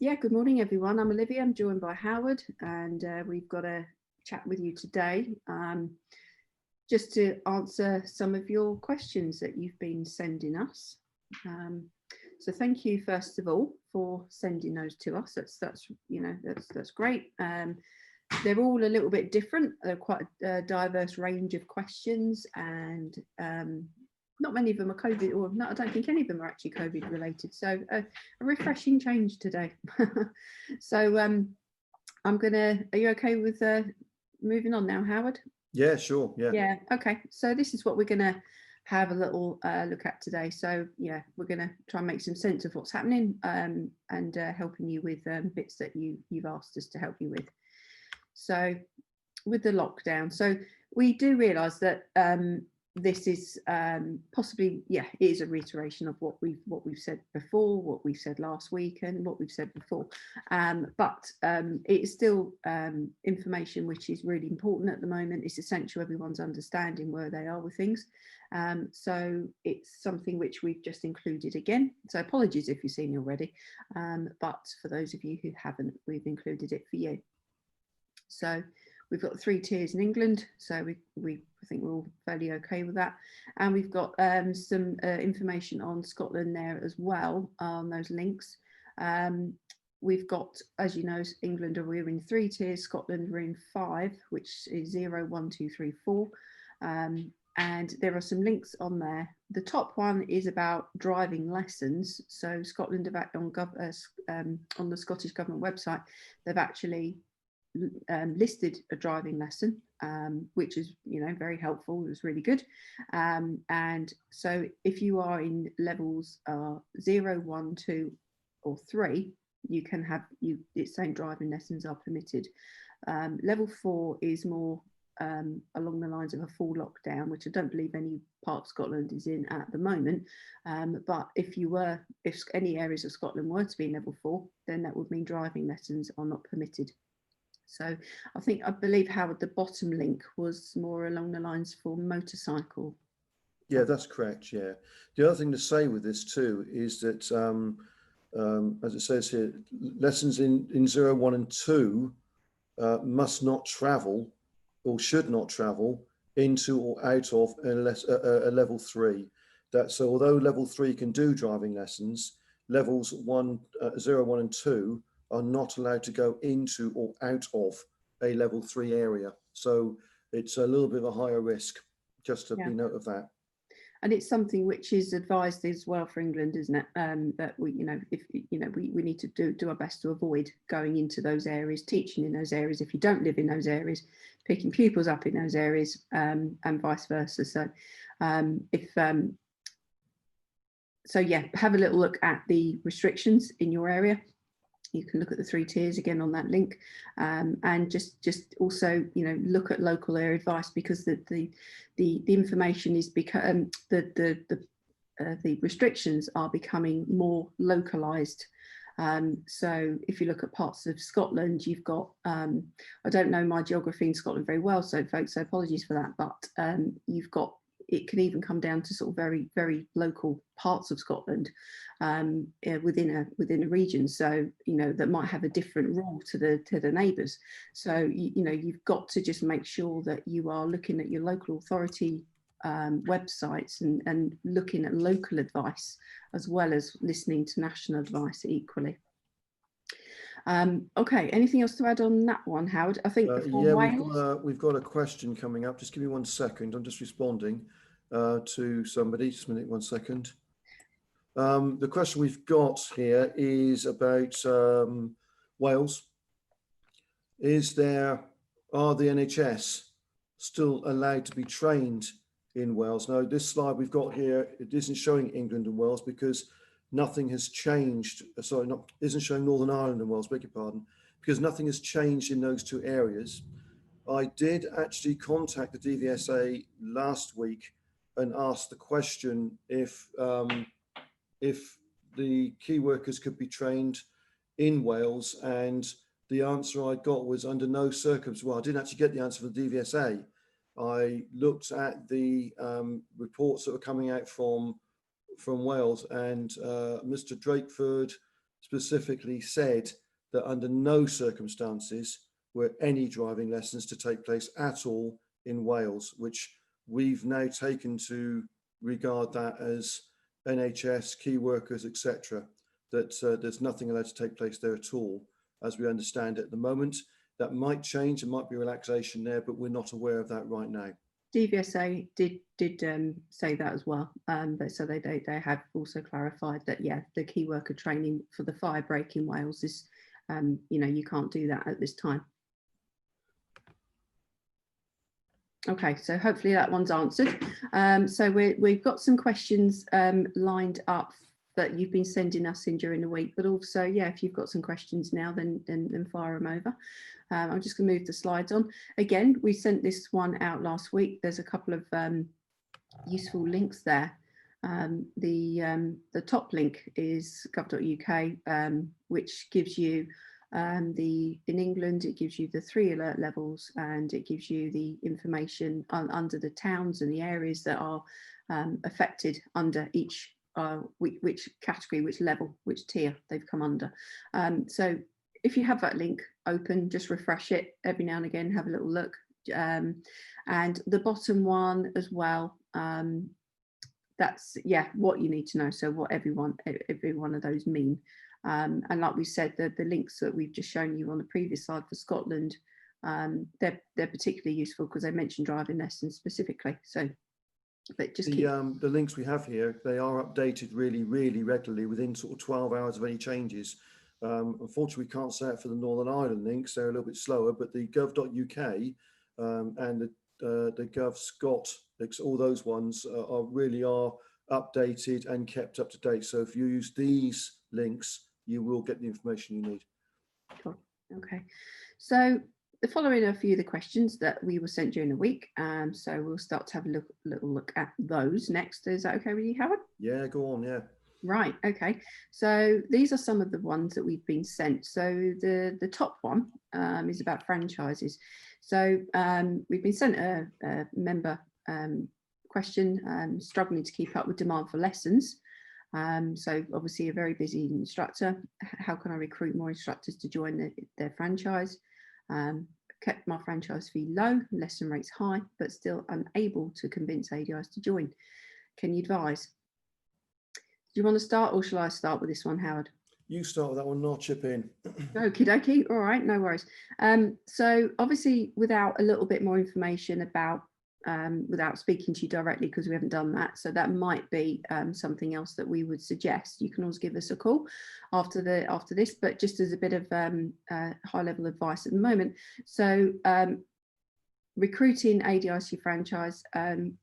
Yeah, good morning, everyone. I'm Olivia. I'm joined by Howard, and we've got a chat with you today just to answer some of your questions that you've been sending us. So thank you, first of all, for sending those to us. That's great. They're all a little bit different. They're quite a diverse range of questions, and not many of them are COVID, or no, I don't think any of them are actually COVID related. So a refreshing change today. So are you okay with moving on now, Howard? Yeah, sure. Yeah. Okay. So this is what we're gonna have a little look at today. So yeah, we're gonna try and make some sense of what's happening and helping you with bits that you've asked us to help you with. So with the lockdown, so we do realise that this is possibly, it is a reiteration of what we've said before, what we said last week, and what we've said before. But it is still information which is really important at the moment. It's essential everyone's understanding where they are with things. So it's something which we've just included again. So apologies if you've seen it already, but for those of you who haven't, we've included it for you. So we've got 3 tiers in England, so I think we're all fairly okay with that. And we've got some information on Scotland there as well on those links. We've got, as you know, England we're in 3 tiers, Scotland we're in 5, which is 0, 1, 2, 3, 4. And there are some links on there. The top one is about driving lessons. So Scotland have on the Scottish Government website, they've actually listed a driving lesson, which is very helpful. It was really good. And so if you are in levels 0, 1, 2 or 3, you can have it's saying driving lessons are permitted. Level 4 is more along the lines of a full lockdown, which I don't believe any part of Scotland is in at the moment. But if any areas of Scotland were to be in level 4, then that would mean driving lessons are not permitted. So I believe, Howard, the bottom link was more along the lines for motorcycle. Yeah, that's correct. Yeah. The other thing to say with this too is that, as it says here, lessons in 0, 1 and 2 must not travel or should not travel into or out of a level 3. So although level 3 can do driving lessons, levels 0, 1 and 2 are not allowed to go into or out of a level 3 area. So it's a little bit of a higher risk, just to be note of that. And it's something which is advised as well for England, isn't it? That we need to do our best to avoid going into those areas, teaching in those areas. If you don't live in those areas, picking pupils up in those areas, and vice versa. So have a little look at the restrictions in your area. You can look at the 3 tiers again on that link, and just also look at local area advice, because the information is the restrictions are becoming more localized. So if you look at parts of Scotland, you've got I don't know my geography in Scotland very well, so folks, so apologies for that, but you've got, it can even come down to sort of very, very local parts of Scotland within a region, so that might have a different rule to the neighbours. So you've got to just make sure that you are looking at your local authority websites and looking at local advice as well as listening to national advice equally. Okay, anything else to add on that one, Howard? I think we've got a question coming up. Just give me 1 second. I'm just responding to somebody. Just a minute, 1 second. The question we've got here is about Wales. Are the NHS still allowed to be trained in Wales? Now, this slide we've got here, it isn't showing England and Wales because nothing has changed. Sorry, isn't showing Northern Ireland and Wales, beg your pardon, because nothing has changed in those 2 areas. I did actually contact the DVSA last week and asked the question if the key workers could be trained in Wales, and the answer I got was under no circumstances. Well, I didn't actually get the answer from the DVSA. I looked at the reports that were coming out from Wales, and Mr. Drakeford specifically said that under no circumstances were any driving lessons to take place at all in Wales, which we've now taken to regard that as NHS, key workers, etc., that there's nothing allowed to take place there at all, as we understand it at the moment. That might change, there might be relaxation there, but we're not aware of that right now. DVSA did say that as well, but so they have also clarified that, yeah, the key worker training for the fire break in Wales is, you know, you can't do that at this time. Okay, so hopefully that one's answered. So we've got some questions lined up that you've been sending us in during the week, but also, yeah, if you've got some questions now, then fire them over. I'm just going to move the slides on. Again, we sent this one out last week. There's a couple of useful links there. The top link is gov.uk, which gives you in England, it gives you the 3 alert levels, and it gives you the information under the towns and the areas that are affected under each which category, which level, which tier they've come under. So if you have that link open, just refresh it every now and again, have a little look. And the bottom one as well, that's, yeah, what you need to know. So what every one of those mean. And like we said, the links that we've just shown you on the previous slide for Scotland, they're particularly useful because they mention driving lessons specifically. So, but just the links we have here, they are updated really regularly within sort of 12 hours of any changes. Unfortunately, we can't say it for the Northern Ireland links; they're a little bit slower. But the gov.uk and the gov.scot, all those ones really are updated and kept up to date. So if you use these links, you will get the information you need. Cool. Okay, so the following are a few of the questions that we were sent during the week. So we'll start to have a little look at those next. Is that okay with you, Howard? Yeah, go on. Yeah. Right. Okay. So these are some of the ones that we've been sent. So the top one is about franchises. So we've been sent a member question, struggling to keep up with demand for lessons. So obviously a very busy instructor. How can I recruit more instructors to join their franchise? Kept my franchise fee low, lesson rates high, but still unable to convince ADIs to join. Can you advise? Do you want to start, or shall I start with this one, Howard? You start with that one, and I'll chip in. Okie dokie. All right, no worries. So obviously, without a little bit more information about, without speaking to you directly, because we haven't done that, so that might be something else that we would suggest. You can always give us a call after this, but just as a bit of high level advice at the moment. So recruiting ADIs to your franchise,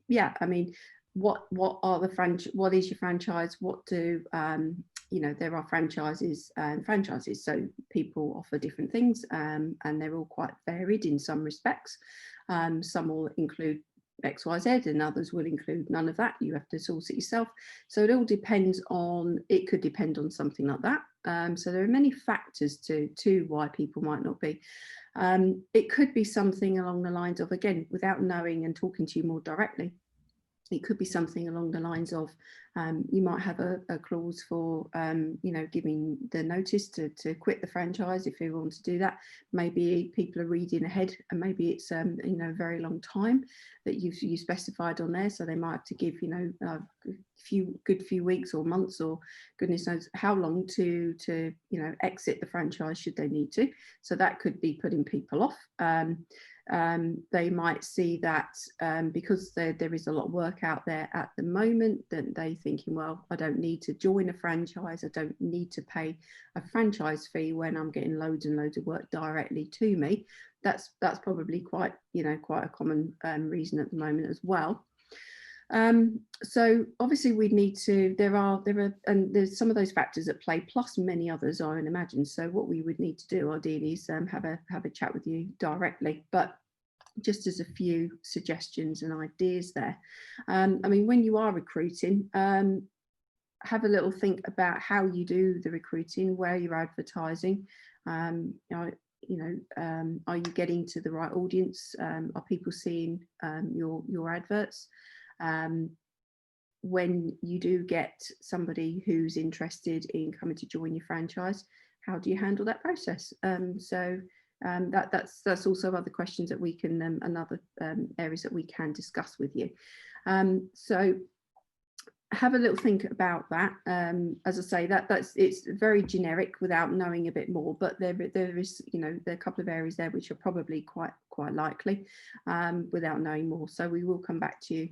yeah, I mean, what is your franchise? What do you know, there are franchises and franchises, so people offer different things, and they're all quite varied in some respects. Some will include XYZ and others will include none of that. You have to source it yourself. So it all depends on, it could depend on something like that. So there are many factors to why people might not be. It could be something along the lines of, again, without knowing and talking to you more directly, it could be something along the lines of you might have a clause for you know, giving the notice to quit the franchise if you want to do that. Maybe people are reading ahead, and maybe it's you know, a very long time that you specified on there, so they might have to give, you know, a good few weeks or months or goodness knows how long to you know, exit the franchise should they need to. So that could be putting people off. They might see that because there is a lot of work out there at the moment, that they thinking, well, I don't need to join a franchise, I don't need to pay a franchise fee when I'm getting loads and loads of work directly to me. That's probably quite, you know, quite a common reason at the moment as well. So obviously we need to, there are and there's some of those factors at play, plus many others, I would imagine. So what we would need to do ideally is have a chat with you directly, but just as a few suggestions and ideas there. I mean, when you are recruiting, have a little think about how you do the recruiting, where you're advertising. You know, are you getting to the right audience? Are people seeing your adverts? when you do get somebody who's interested in coming to join your franchise, how do you handle that process? That's also other questions that we can and other areas that we can discuss with you. So have a little think about that. As I say, it's very generic without knowing a bit more, but there is, there are a couple of areas there which are probably quite likely without knowing more. So we will come back to you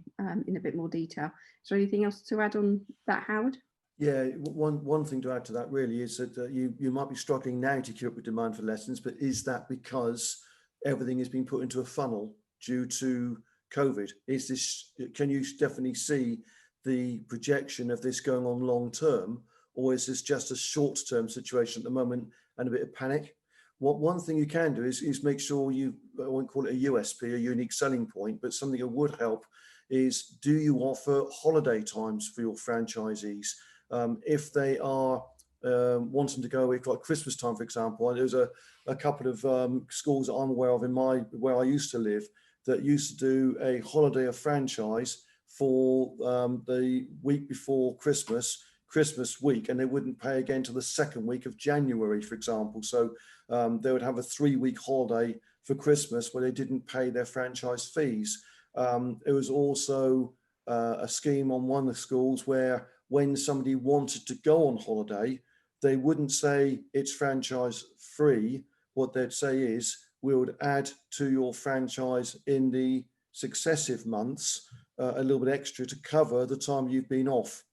in a bit more detail. Is there anything else to add on that, Howard? Yeah, one thing to add to that really is that you might be struggling now to keep up with demand for lessons, but is that because everything has been put into a funnel due to COVID? Can you definitely see the projection of this going on long term, or is this just a short term situation at the moment and a bit of panic? One thing you can do is make sure I won't call it a USP, a unique selling point, but something that would help is, do you offer holiday times for your franchisees? If they are wanting to go away for like Christmas time, for example, there's a couple of schools that I'm aware of where I used to live that used to do a holiday of franchise for the week before Christmas week, and they wouldn't pay again till the second week of January, for example. So they would have a 3-week holiday for Christmas where they didn't pay their franchise fees. It was also a scheme on one of the schools where when somebody wanted to go on holiday, they wouldn't say it's franchise free. What they'd say is, we would add to your franchise in the successive months a little bit extra to cover the time you've been off.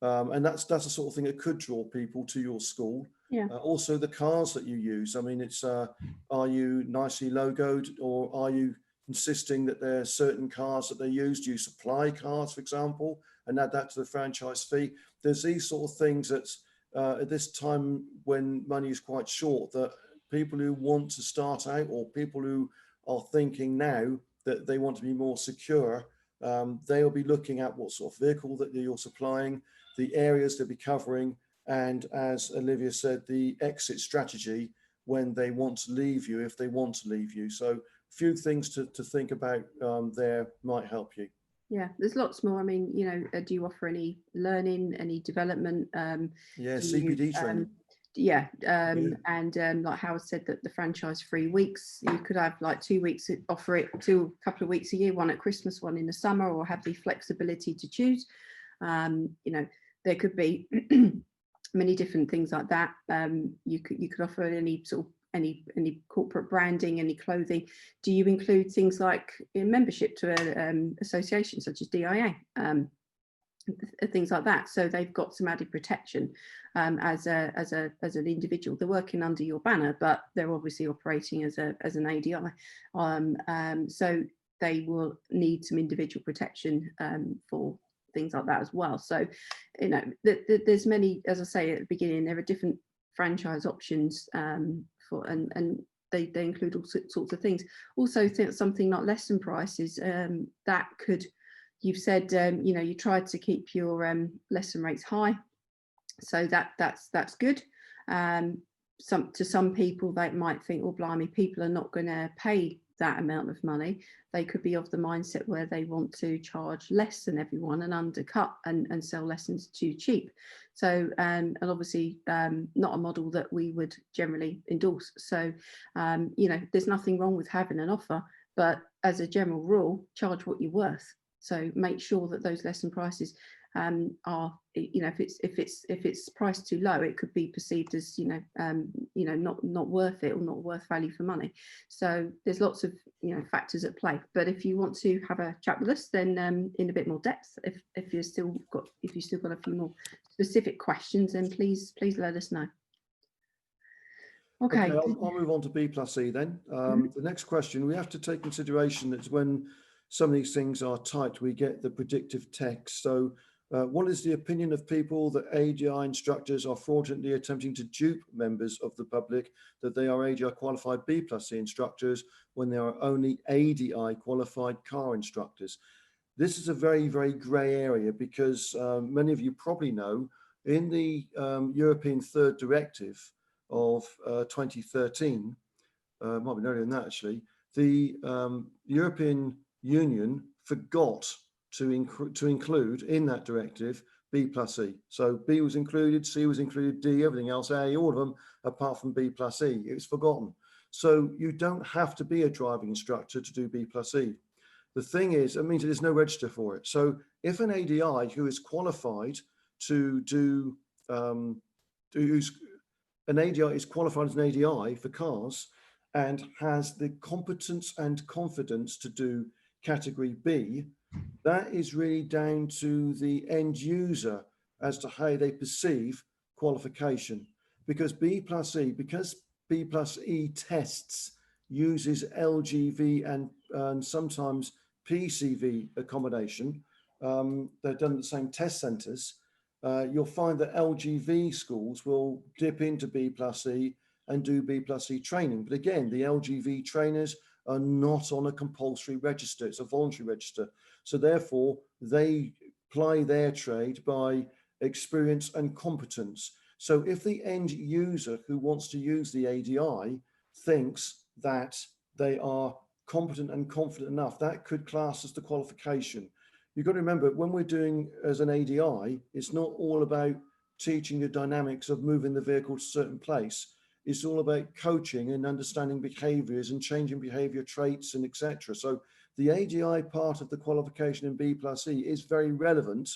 And that's the sort of thing that could draw people to your school. Yeah. Also the cars that you use. I mean, it's are you nicely logoed, or are you insisting that there are certain cars that they use? Do you supply cars, for example, and add that to the franchise fee? There's these sort of things that at this time when money is quite short, that people who want to start out, or people who are thinking now that they want to be more secure, they'll be looking at what sort of vehicle that you're supplying, the areas they'll be covering, and as Olivia said, the exit strategy when they want to leave you, if they want to leave you. So a few things to think about there might help you. Yeah, there's lots more. I mean, do you offer any learning, any development? Yeah, CPD training. Yeah, and like Howard said, that the franchise 3 weeks, you could have like 2 weeks, offer it to a couple of weeks a year, one at Christmas, one in the summer, or have the flexibility to choose. There could be many different things like that. You could offer any sort of any corporate branding, any clothing. Do you include things like membership to an association such as DIA? Things like that, so they've got some added protection as an individual. They're working under your banner, but they're obviously operating as an ADI, so they will need some individual protection for things like that as well. So there's many, as I say at the beginning, there are different franchise options for, and they include all sorts of things. Also, something like lesson prices that could. You've said, you tried to keep your lesson rates high, so that's good. To some people, they might think, oh, blimey, people are not going to pay that amount of money. They could be of the mindset where they want to charge less than everyone and undercut and sell lessons too cheap. So, and obviously not a model that we would generally endorse. So, there's nothing wrong with having an offer, but as a general rule, charge what you're worth. So make sure that those lesson prices are, if it's priced too low, it could be perceived as not worth it, or not worth value for money. So there's lots of factors at play. But if you want to have a chat with us, then in a bit more depth, if you've still got a few more specific questions, then please let us know. Okay, I'll move on to B+E then. The next question, we have to take consideration that when some of these things are typed, we get the predictive text. So what is the opinion of people that ADI instructors are fraudulently attempting to dupe members of the public that they are ADI qualified B+E instructors when they are only ADI qualified car instructors? This is a very, very grey area, because many of you probably know in the European Third Directive of 2013, might be earlier than that actually, the European Union forgot to include in that directive B plus E. So B was included, C was included, D, everything else, A, all of them, apart from B plus E. It was forgotten. So you don't have to be a driving instructor to do B plus E. The thing is, it means there's no register for it. So if an ADI who is qualified to do, an ADI is qualified as an ADI for cars and has the competence and confidence to do category B, that is really down to the end user as to how they perceive qualification. Because B plus E tests uses LGV and sometimes PCV accommodation, they're done at the same test centres, you'll find that LGV schools will dip into B plus E and do B plus E training. But again, the LGV trainers are not on a compulsory register, it's a voluntary register. So therefore, they ply their trade by experience and competence. So if the end user who wants to use the ADI thinks that they are competent and confident enough, that could class as the qualification. You've got to remember, when we're doing as an ADI, it's not all about teaching the dynamics of moving the vehicle to a certain place. It's all about coaching and understanding behaviors and changing behavior traits and etc. So the ADI part of the qualification in B plus E is very relevant.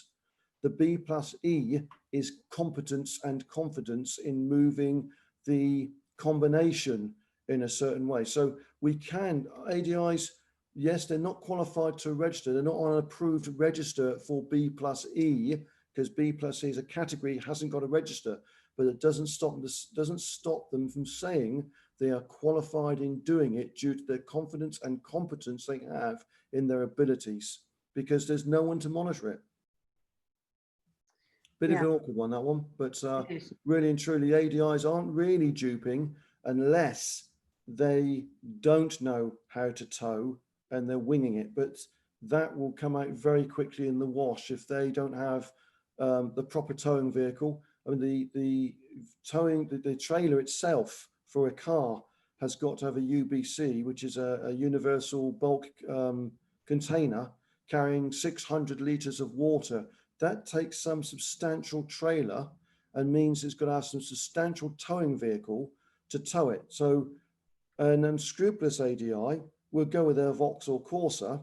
The B plus E is competence and confidence in moving the combination in a certain way. So we can, ADIs, yes, they're not qualified to register. They're not on an approved register for B plus E, because B plus E is a category, hasn't got a register, but it doesn't stop them from saying they are qualified in doing it due to their confidence and competence they have in their abilities, because there's no one to monitor it. Bit of an awkward one, that one, but really and truly, ADIs aren't really duping unless they don't know how to tow and they're winging it. But that will come out very quickly in the wash if they don't have the proper towing vehicle. I mean, the towing, the trailer itself for a car has got to have a UBC, which is a universal bulk container carrying 600 litres of water. That takes some substantial trailer and means it's got to have some substantial towing vehicle to tow it. So an unscrupulous ADI will go with their Vauxhall Corsa,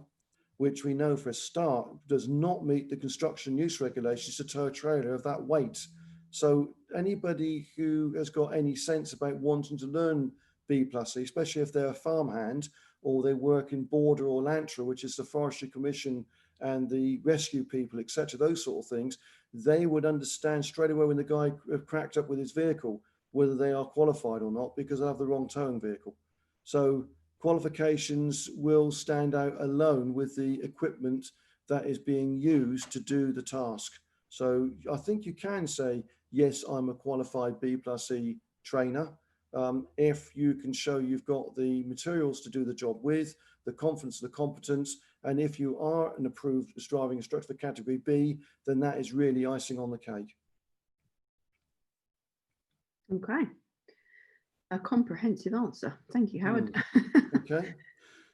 which we know for a start does not meet the construction use regulations to tow a trailer of that weight. So anybody who has got any sense about wanting to learn B plus E, especially if they're a farmhand or they work in Border or Lantra, which is the Forestry Commission and the rescue people, etc., those sort of things, they would understand straight away when the guy cracked up with his vehicle, whether they are qualified or not, because they have the wrong towing vehicle. So qualifications will stand out alone with the equipment that is being used to do the task. So I think you can say, yes, I'm a qualified B plus E trainer. If you can show you've got the materials to do the job with, the confidence, the competence, and if you are an approved driving instructor for category B, then that is really icing on the cake. Okay. A comprehensive answer. Thank you, Howard. Okay.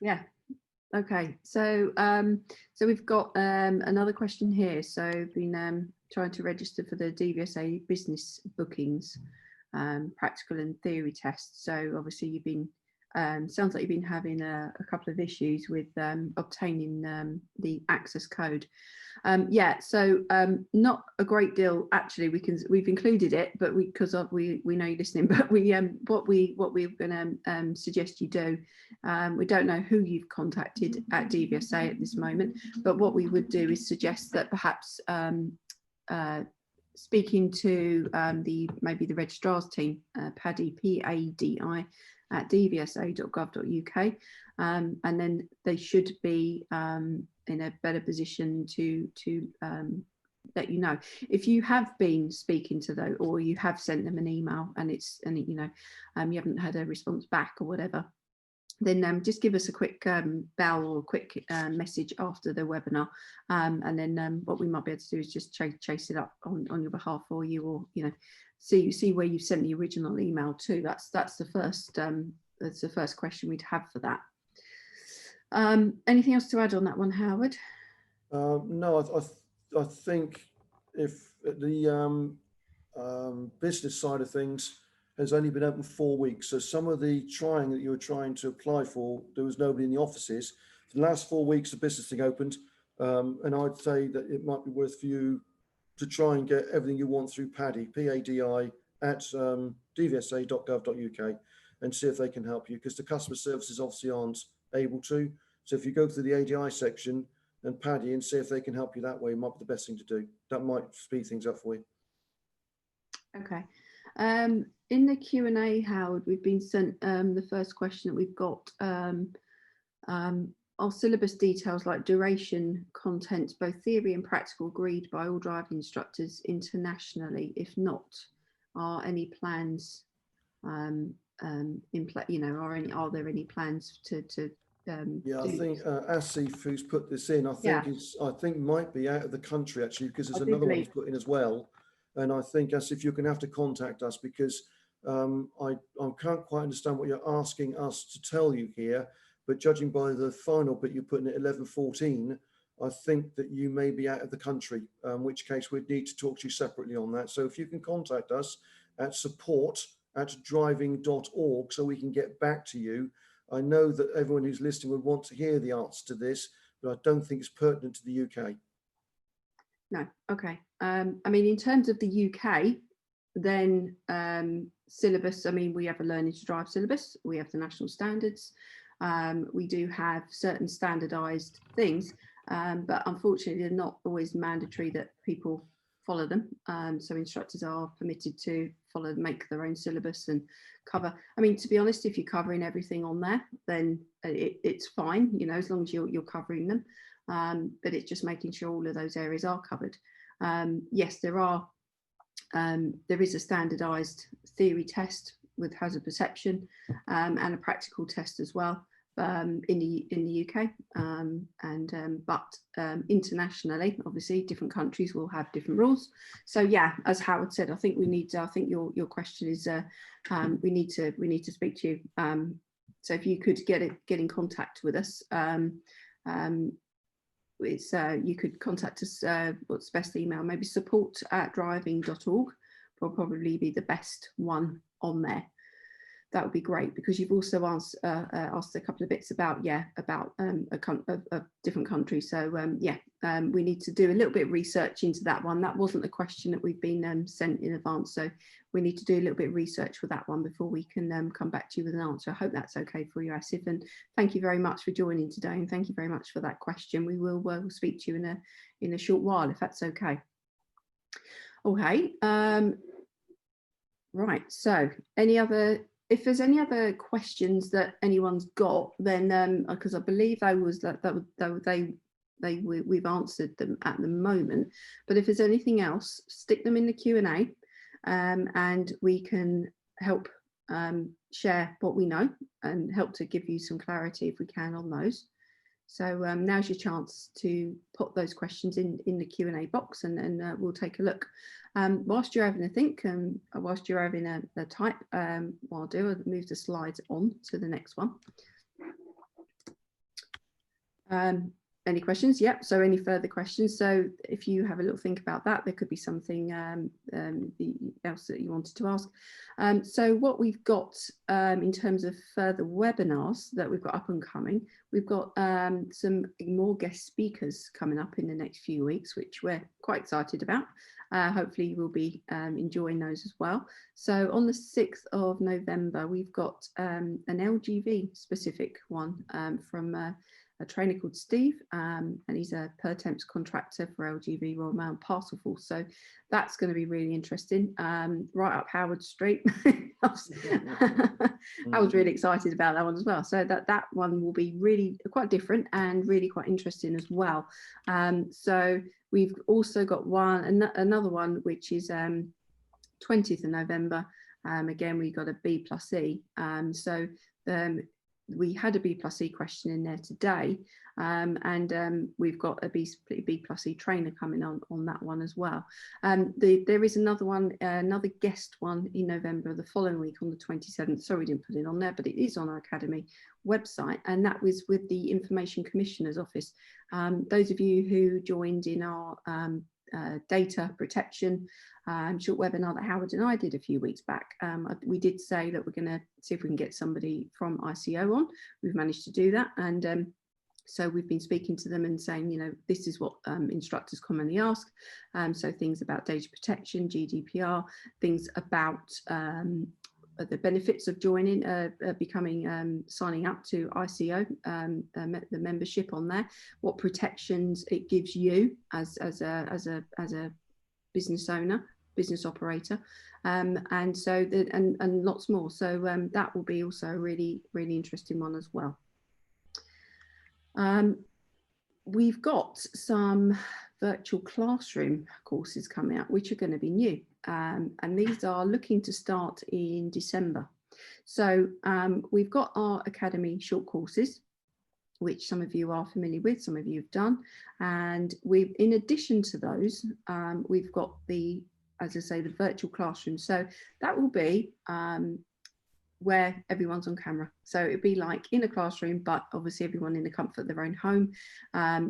Yeah. Okay. So so we've got another question here. So been trying to register for the DVSA business bookings, practical and theory tests. So obviously you've been sounds like you've been having a couple of issues with obtaining the access code. Yeah, so not a great deal actually. We've included it, but because we know you're listening. But what we're going to suggest you do. We don't know who you've contacted at DVSA at this moment, but what we would do is suggest that perhaps speaking to maybe the registrar's team, Paddy, PADI, at dvsa.gov.uk, and then they should be in a better position to let you know if you have been speaking to them or you have sent them an email and you haven't had a response back or whatever. Then just give us a quick bell or a quick message after the webinar, and then what we might be able to do is just chase it up on your behalf for you, or see where you sent the original email to. That's the first question we'd have for that. Anything else to add on that one, Howard? No, I think if the business side of things has only been open 4 weeks, so some of the trying that you were trying to apply for, there was nobody in the offices. For the last 4 weeks, the business thing opened, and I'd say that it might be worth for you to try and get everything you want through PADI, PADI at dvsa.gov.uk, and see if they can help you, because the customer services obviously aren't able to. So if you go through the ADI section and PADI and see if they can help you that way, might be the best thing to do. That might speed things up for you. Okay. In the Q&A, Howard, we've been sent the first question that we've got. Are syllabus details like duration, contents, both theory and practical, agreed by all driving instructors internationally? If not, are any plans in play? You know, are there any plans to Yeah, I think Asif, who's put this in, I think might be out of the country actually, because there's another one he's put in as well. And I think Asif, you're going to have to contact us, because I can't quite understand what you're asking us to tell you here. But judging by the final bit you put in at 11:14, I think that you may be out of the country, in which case we'd need to talk to you separately on that. So if you can contact us at support@driving.org so we can get back to you. I know that everyone who's listening would want to hear the answer to this, but I don't think it's pertinent to the UK. No, okay. I mean, in terms of the UK, then syllabus, I mean, we have a learning to drive syllabus, we have the national standards, we do have certain standardised things, but unfortunately they're not always mandatory that people follow them. So instructors are permitted to make their own syllabus and cover. I mean, to be honest, if you're covering everything on there, then it's fine, you know, as long as you're covering them. But it's just making sure all of those areas are covered. Yes, there is a standardised theory test with hazard perception and a practical test as well in the UK, but internationally, obviously, different countries will have different rules. So yeah, as Howard said, I think your question is we need to speak to you. So if you could get in contact with us. You could contact us. What's the best email? Maybe support@driving.org will probably be the best one on there. That would be great, because you've also asked a couple of bits about a different country. So we need to do a little bit of research into that one. That wasn't a question that we've been sent in advance, so we need to do a little bit of research for that one before we can come back to you with an answer. I hope that's okay for you, Asif, and thank you very much for joining today, and thank you very much for that question. We will we'll speak to you in a short while, if that's okay. Okay. Right. So if there's any other questions that anyone's got, then because I believe we've answered them at the moment, but if there's anything else, stick them in the Q&A, and we can help share what we know and help to give you some clarity if we can on those. So now's your chance to put those questions in the Q&A box, and then we'll take a look. Whilst you're having a think, and whilst you're having a type, what I'll do, I'll move the slides on to the next one. Any questions? Yep. So any further questions? So if you have a little think about that, there could be something else that you wanted to ask. So what we've got in terms of further webinars that we've got up and coming, we've got some more guest speakers coming up in the next few weeks, which we're quite excited about. Hopefully you will be enjoying those as well. So on the 6th of November, we've got an LGV specific one from a trainer called Steve, and he's a per temps contractor for LGV Royal Mail Parcel Force. So that's going to be really interesting, right up Howard Street. I was really excited about that one as well. So that one will be really quite different and really quite interesting as well. So we've also got another one, which is 20th of November. Again, we got a B+E. We had a B+E question in there today, and we've got a B+E trainer coming on that one as well. There is another one, another guest one in November, the following week on the 27th. Sorry, we didn't put it on there, but it is on our academy website, and that was with the Information Commissioner's Office. Those of you who joined in our data protection short webinar that Howard and I did a few weeks back, we did say that we're going to see if we can get somebody from ICO on. We've managed to do that, and so we've been speaking to them and saying, you know, this is what instructors commonly ask. So things about data protection, GDPR, things about the benefits of joining, becoming, signing up to ICO, the membership on there, what protections it gives you as a business owner, business operator, and so and lots more. So that will be also a really interesting one as well. We've got some virtual classroom courses coming out, which are going to be new, and these are looking to start in December. So we've got our Academy short courses, which some of you are familiar with, some of you have done, and we've, in addition to those, we've got the, as I say, the virtual classroom. So that will be where everyone's on camera. So it'd be like in a classroom, but obviously everyone in the comfort of their own home,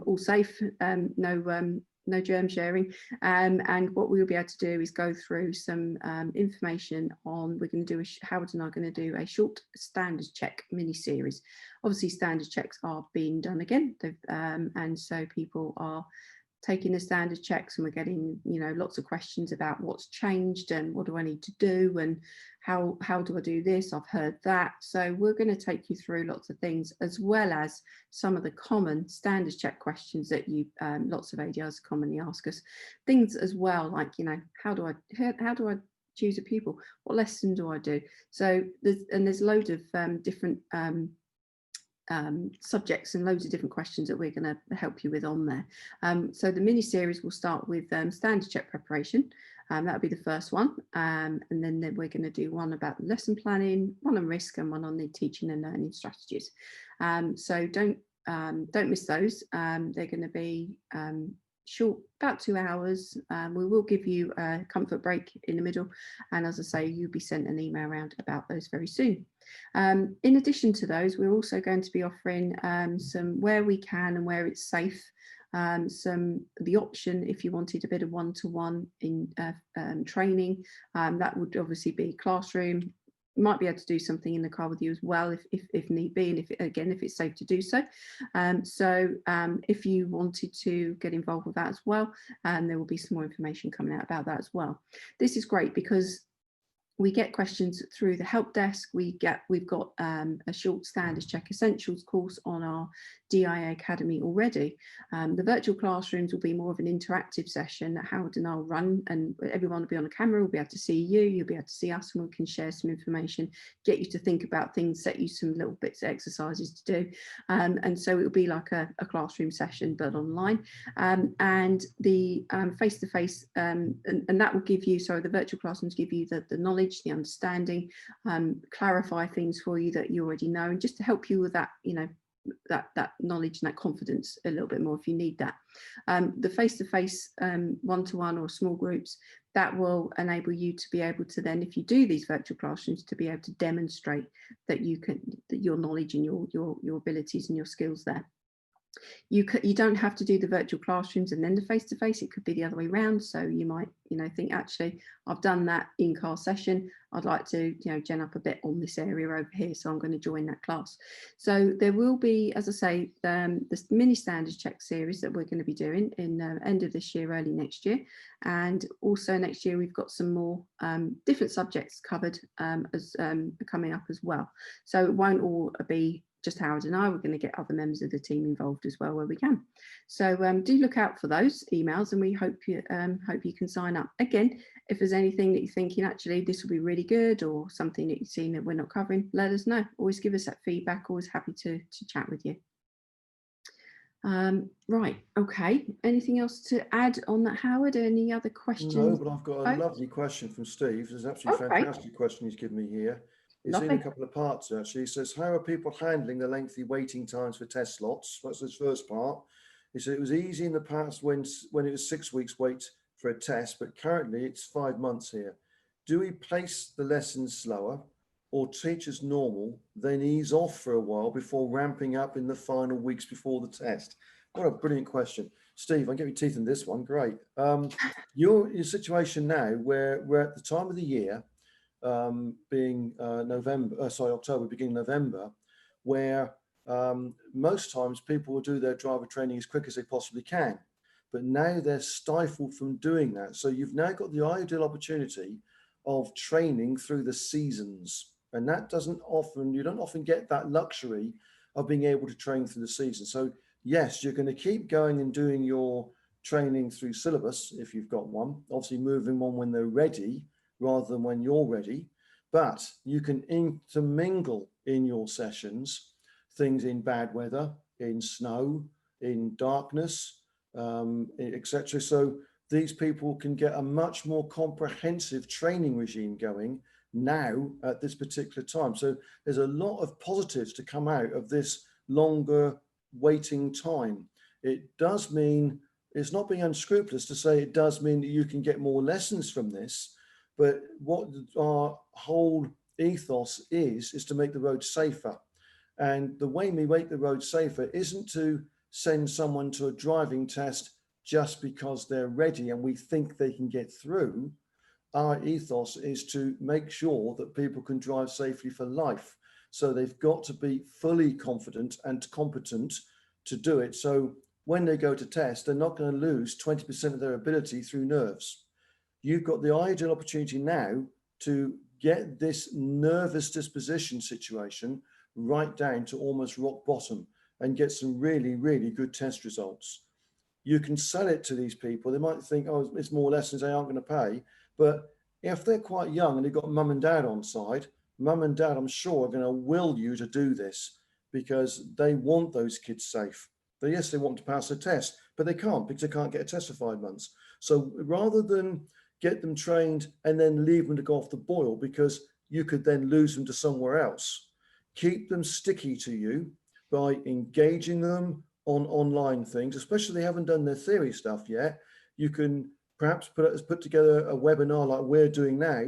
all safe, no germ sharing. And what we'll be able to do is go through some information on, we're going to do, Howard and I are going to do a short standards check mini series. Obviously standards checks are being done again, and so people are taking the standard checks, and we're getting, you know, lots of questions about what's changed and what do I need to do and how do I do this? I've heard that. So we're going to take you through lots of things, as well as some of the common standards check questions that you lots of ADRs commonly ask us. Things as well, like, you know, how do I choose a pupil? What lesson do I do? So there's loads of different subjects and loads of different questions that we're going to help you with on there. So the mini series will start with standard check preparation. That'll be the first one, and then we're going to do one about lesson planning, one on risk, and one on the teaching and learning strategies. So don't miss those. They're going to be short, about 2 hours. We will give you a comfort break in the middle, and as I say, you'll be sent an email around about those very soon. In addition to those, we're also going to be offering some, where we can and where it's safe, the option if you wanted a bit of one-to-one in training, that would obviously be classroom. You might be able to do something in the car with you as well if need be, and if it's safe to do so. If you wanted to get involved with that as well, there will be some more information coming out about that as well. This is great because we get questions through the help desk. We've got a short standards check essentials course on our DIA Academy already. The virtual classrooms will be more of an interactive session that Howard and I'll run, and everyone will be on a camera. We'll be able to see you, you'll be able to see us, and we can share some information, get you to think about things, set you some little bits of exercises to do. And so it'll be like a classroom session, but online. And the face-to-face, and that will give you, sorry, the virtual classrooms give you the knowledge, the understanding, clarify things for you that you already know, and just to help you with that, you know, that knowledge and that confidence a little bit more if you need that. The face-to-face one-to-one or small groups, that will enable you to be able to then, if you do these virtual classrooms, to be able to demonstrate that you can, that your knowledge and your abilities and your skills there. You don't have to do the virtual classrooms and then the face-to-face. It could be the other way around. So you might, you know, think, actually, I've done that in-car session. I'd like to, you know, gen up a bit on this area over here, so I'm going to join that class. So there will be, as I say, this mini standards check series that we're going to be doing in end of this year, early next year, and also next year we've got some more different subjects covered as coming up as well. So it won't all be just Howard and I. We're going to get other members of the team involved as well where we can. So do look out for those emails, and we hope you can sign up. Again, if there's anything that you're thinking, actually this will be really good, or something that you've seen that we're not covering, let us know. Always give us that feedback. Always happy to chat with you. Right, okay, anything else to add on that, Howard? Any other questions? No, but I've got a lovely question from Steve. There's an absolutely fantastic question he's given me here. It's in a couple of parts, actually. It says, how are people handling the lengthy waiting times for test slots? That's his first part. He said it was easy in the past when it was 6 weeks wait for a test, but currently it's 5 months here. Do we place the lessons slower? or teach as normal, then ease off for a while before ramping up in the final weeks before the test? What a brilliant question. Steve, I'll get your teeth in this one. Great. Your situation now where we're at the time of the year, being October, beginning November, where most times people will do their driver training as quick as they possibly can. But now they're stifled from doing that. So you've now got the ideal opportunity of training through the seasons. And that you don't often get that luxury of being able to train through the season. So yes, you're going to keep going and doing your training through syllabus if you've got one, obviously moving on when they're ready rather than when you're ready. But you can intermingle in your sessions things in bad weather, in snow, in darkness, etc. So these people can get a much more comprehensive training regime going now at this particular time. So there's a lot of positives to come out of this longer waiting time. It does mean, it's not being unscrupulous to say it does mean that you can get more lessons from this, but what our whole ethos is to make the road safer. And the way we make the road safer isn't to send someone to a driving test just because they're ready and we think they can get through. Our ethos is to make sure that people can drive safely for life. So they've got to be fully confident and competent to do it. So when they go to test, they're not going to lose 20% of their ability through nerves. You've got the ideal opportunity now to get this nervous disposition situation right down to almost rock bottom and get some really, really good test results. You can sell it to these people. They might think, oh, it's more lessons, they aren't going to pay. But if they're quite young and they've got mum and dad on side, mum and dad, I'm sure, are going to will you to do this because they want those kids safe. Yes, they want to pass a test, but they can't because they can't get a test for 5 months. So rather than get them trained and then leave them to go off the boil because you could then lose them to somewhere else, keep them sticky to you by engaging them on online things, especially if they haven't done their theory stuff yet. You can perhaps put together a webinar like we're doing now,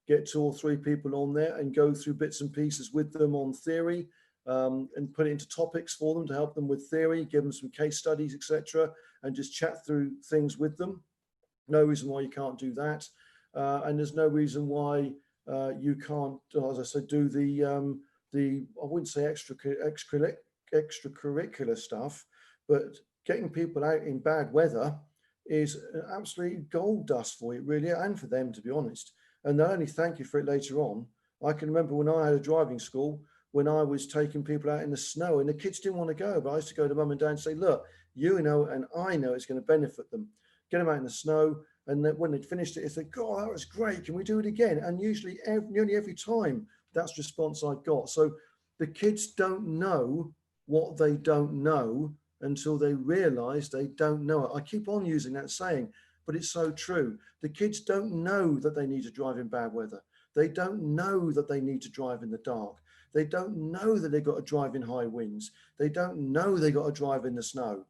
get 2 or 3 people on there and go through bits and pieces with them on theory, and put it into topics for them to help them with theory, give them some case studies, etc., and just chat through things with them. No reason why you can't do that. And there's no reason why you can't, as I said, do the I wouldn't say extracurricular stuff, but getting people out in bad weather is absolutely gold dust for you, really, and for them, to be honest. And they'll only thank you for it later on. I can remember when I had a driving school, when I was taking people out in the snow and the kids didn't want to go, but I used to go to mum and dad and say, look, you know, and I know it's going to benefit them. Get them out in the snow. And then when they'd finished it, they said, God, that was great. Can we do it again? And usually nearly every time that's the response I got. So the kids don't know what they don't know until they realize they don't know it. I keep on using that saying, but it's so true. The kids don't know that they need to drive in bad weather. They don't know that they need to drive in the dark. They don't know that they've got to drive in high winds. They don't know they've got to drive in the snow.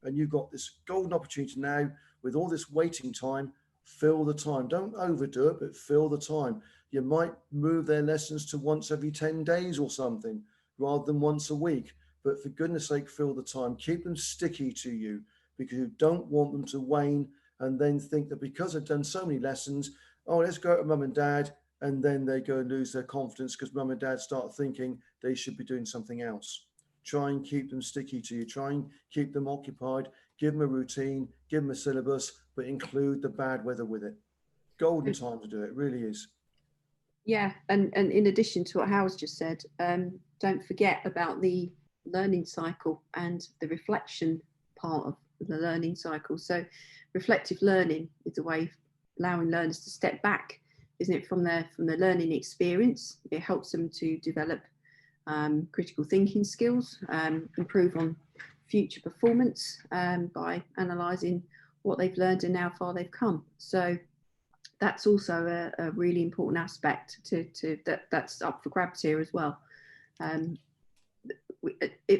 And you've got this golden opportunity now with all this waiting time. Fill the time. Don't overdo it, but fill the time. You might move their lessons to once every 10 days or something rather than once a week. But for goodness sake, fill the time. Keep them sticky to you because you don't want them to wane and then think that because they've done so many lessons, oh, let's go to mum and dad, and then they go and lose their confidence because mum and dad start thinking they should be doing something else. Try and keep them sticky to you. Try and keep them occupied. Give them a routine, give them a syllabus, but include the bad weather with it. Golden time to do it, really is. Yeah, and in addition to what Howard's just said, don't forget about the learning cycle and the reflection part of the learning cycle. So reflective learning is a way of allowing learners to step back, isn't it, from the learning experience. It helps them to develop critical thinking skills, improve on future performance by analysing what they've learned and how far they've come. So that's also a really important aspect that's up for grabs here as well.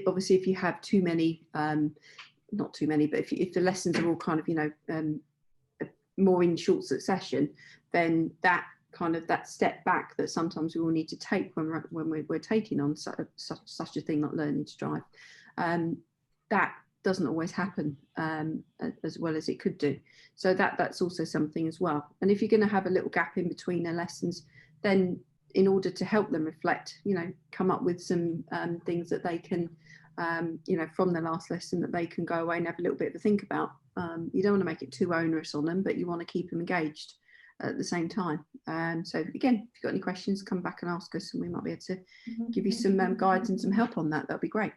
Obviously, if you have too many, not too many, but if the lessons are all kind of, more in short succession, then that kind of that step back that sometimes we all need to take when we're taking on such a thing like learning to drive. That doesn't always happen as well as it could do. So that's also something as well. And if you're going to have a little gap in between their lessons, then in order to help them reflect, come up with some things that they can, from the last lesson that they can go away and have a little bit of a think about. You don't want to make it too onerous on them, but you want to keep them engaged at the same time. So again, if you've got any questions, come back and ask us and we might be able to give you some guides and some help on that. That'll be great.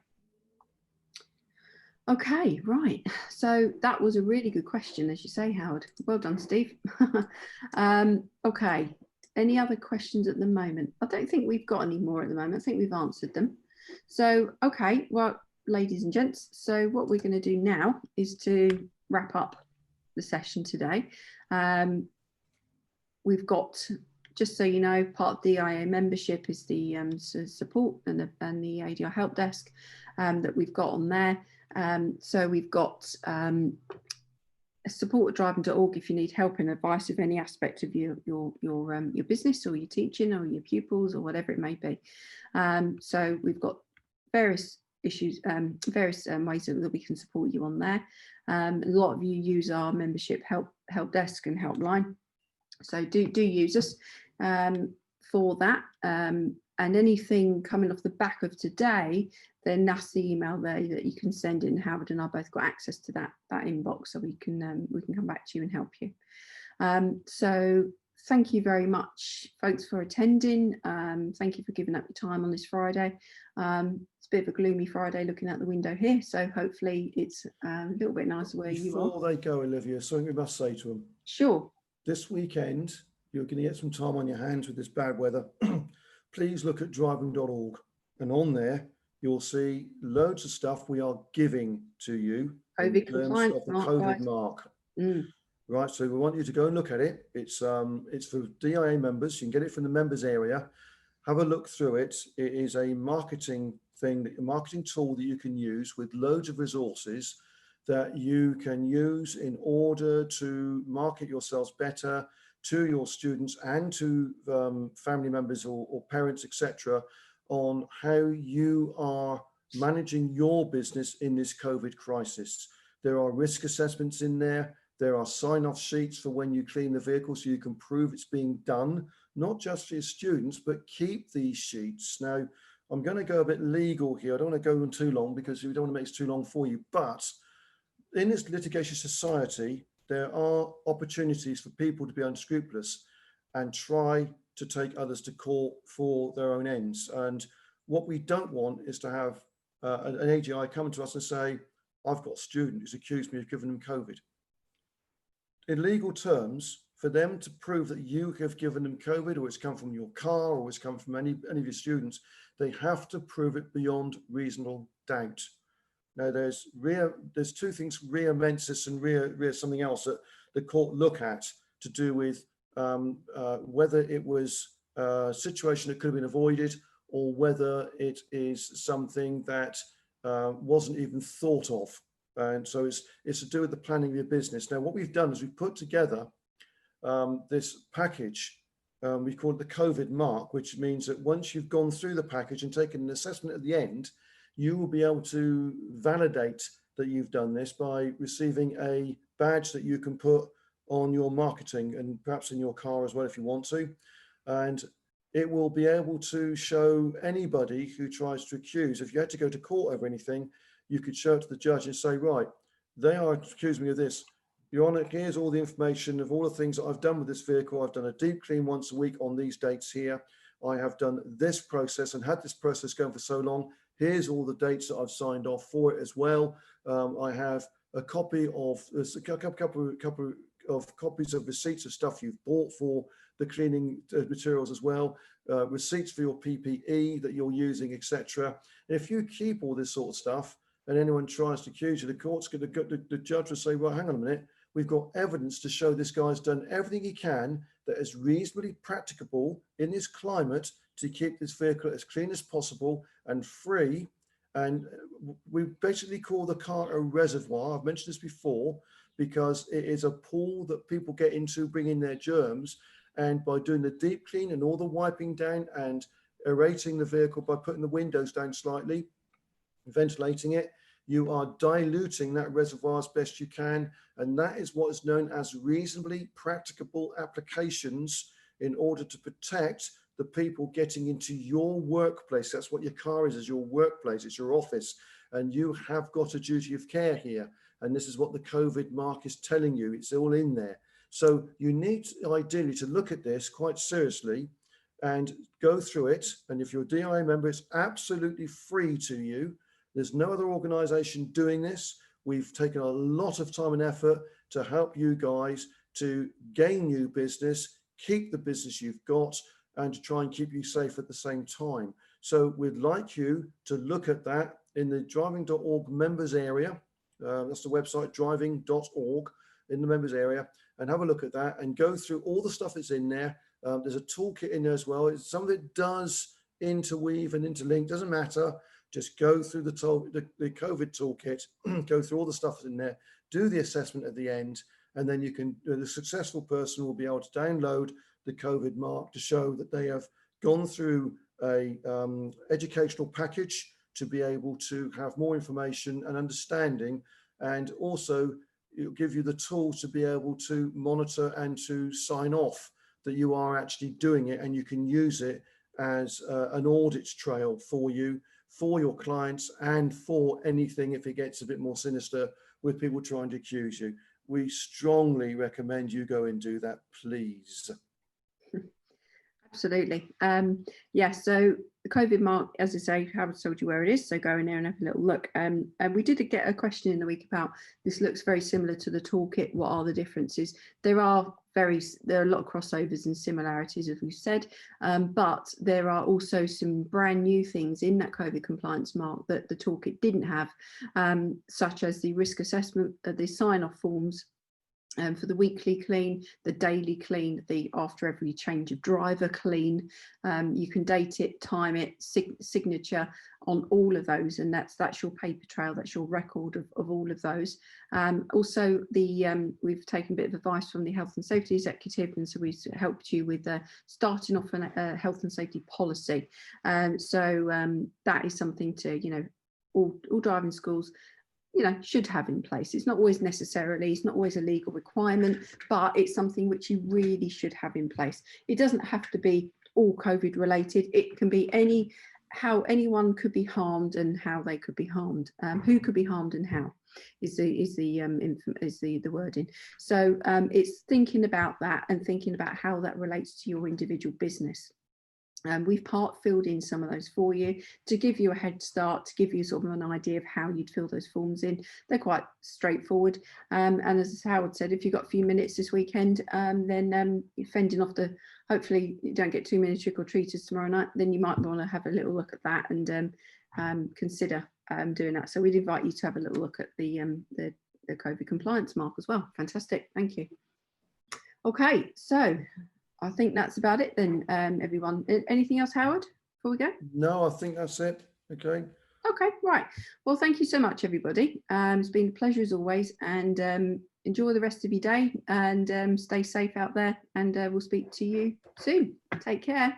Okay, right. So that was a really good question, as you say, Howard. Well done, Steve. Okay, any other questions at the moment? I don't think we've got any more at the moment. I think we've answered them. So, okay, well, ladies and gents, so what we're going to do now is to wrap up the session today. We've got, just so you know, part of the IA membership is the support and the ADI help desk that we've got on there. So we've got support@driving.org if you need help and advice of any aspect of your business or your teaching or your pupils or whatever it may be. So we've got various issues, various ways that we can support you on there. A lot of you use our membership help desk and helpline. So do use us for that. And anything coming off the back of today, then that's the email there that you can send in. Howard and I both got access to that inbox, so we can come back to you and help you. So thank you very much, folks, for attending. Thank you for giving up your time on this Friday. It's a bit of a gloomy Friday looking out the window here, so hopefully it's a little bit nicer where you are. Before they go, Olivia, something we must say to them. Sure. This weekend, you're going to get some time on your hands with this bad weather. Please look at driving.org, and on there you'll see loads of stuff we are giving to you in terms of the COVID mark. Right, so we want you to go and look at it. It's for DIA members. You can get it from the members area. Have a look through it. It is a marketing tool that you can use with loads of resources that you can use in order to market yourselves better to your students and to family members or parents, etc., on how you are managing your business in this COVID crisis. There are risk assessments in there. There are sign-off sheets for when you clean the vehicle so you can prove it's being done, not just for your students, but keep these sheets. Now, I'm going to go a bit legal here. I don't want to go on too long because we don't want to make it too long for you, but in this litigation society, there are opportunities for people to be unscrupulous and try to take others to court for their own ends. And what we don't want is to have an AGI come to us and say, I've got a student who's accused me of giving them COVID. In legal terms, for them to prove that you have given them COVID, or it's come from your car, or it's come from any of your students, they have to prove it beyond reasonable doubt. Now, there's two things, rea mensis and rea something else that the court look at to do with whether it was a situation that could have been avoided or whether it is something that wasn't even thought of. And so it's to do with the planning of your business. Now, what we've done is we've put together this package. We call it the COVID mark, which means that once you've gone through the package and taken an assessment at the end, you will be able to validate that you've done this by receiving a badge that you can put on your marketing and perhaps in your car as well if you want to. And it will be able to show anybody who tries to accuse, if you had to go to court over anything, you could show it to the judge and say, right, they are accusing me of this. Your Honour, here's all the information of all the things that I've done with this vehicle. I've done a deep clean once a week on these dates here. I have done this process and had this process going for so long. Here's all the dates that I've signed off for it as well. I have a copy of a couple of copies of receipts of stuff you've bought for the cleaning materials as well, receipts for your PPE that you're using, etc. If you keep all this sort of stuff and anyone tries to accuse you, the judge will say, well, hang on a minute, we've got evidence to show this guy's done everything he can that is reasonably practicable in this climate to keep this vehicle as clean as possible and free. And we basically call the car a reservoir. I've mentioned this before because it is a pool that people get into, bring in their germs. And by doing the deep clean and all the wiping down and aerating the vehicle by putting the windows down slightly, ventilating it, you are diluting that reservoir as best you can. And that is what is known as reasonably practicable applications in order to protect the people getting into your workplace. That's what your car is your workplace, it's your office. And you have got a duty of care here. And this is what the COVID mark is telling you. It's all in there. So you need ideally to look at this quite seriously and go through it. And if you're a DIA member, it's absolutely free to you. There's no other organization doing this. We've taken a lot of time and effort to help you guys to gain new business, keep the business you've got, and to try and keep you safe at the same time. So we'd like you to look at that in the driving.org members area. That's the website, driving.org, in the members area, and have a look at that and go through all the stuff that's in there. There's a toolkit in there as well. Some of it does interweave and interlink, doesn't matter. Just go through the COVID toolkit, go through all the stuff in there, do the assessment at the end, and then you can, the successful person will be able to download the COVID mark to show that they have gone through a educational package to be able to have more information and understanding, and also it'll give you the tools to be able to monitor and to sign off that you are actually doing it, and you can use it as an audit trail for you, for your clients, and for anything if it gets a bit more sinister with people trying to accuse you. We strongly recommend you go and do that, please. Absolutely. Yeah, so the COVID mark, as I say, Howard told you where it is, so go in there and have a little look. And we did get a question in the week about, this looks very similar to the toolkit, what are the differences? There are a lot of crossovers and similarities, as we've said, but there are also some brand new things in that COVID compliance mark that the toolkit didn't have, such as the risk assessment, the sign-off forms, for the weekly clean, the daily clean, the after every change of driver clean. You can date it, time it, signature on all of those, and that's your paper trail, that's your record of all of those. Also, we've taken a bit of advice from the health and safety executive, and so we've helped you with starting off a health and safety policy. So that is something to, all driving schools should have in place. It's not always a legal requirement, but it's something which you really should have in place. It doesn't have to be all COVID related. It can be how anyone could be harmed and how they could be harmed, who could be harmed and how is the wording. So it's thinking about that and thinking about how that relates to your individual business. We've filled in some of those for you to give you a head start, to give you sort of an idea of how you'd fill those forms in. They're quite straightforward. And as Howard said, if you've got a few minutes this weekend, then you're fending off hopefully you don't get too many trick-or-treaters tomorrow night, then you might want to have a little look at that and consider doing that. So we'd invite you to have a little look at the COVID compliance mark as well. Fantastic, thank you. Okay, so I think that's about it then, everyone. Anything else, Howard, before we go? No, I think that's it. Okay. Okay, right. Well, thank you so much, everybody. It's been a pleasure as always, and enjoy the rest of your day, and stay safe out there, and we'll speak to you soon. Take care.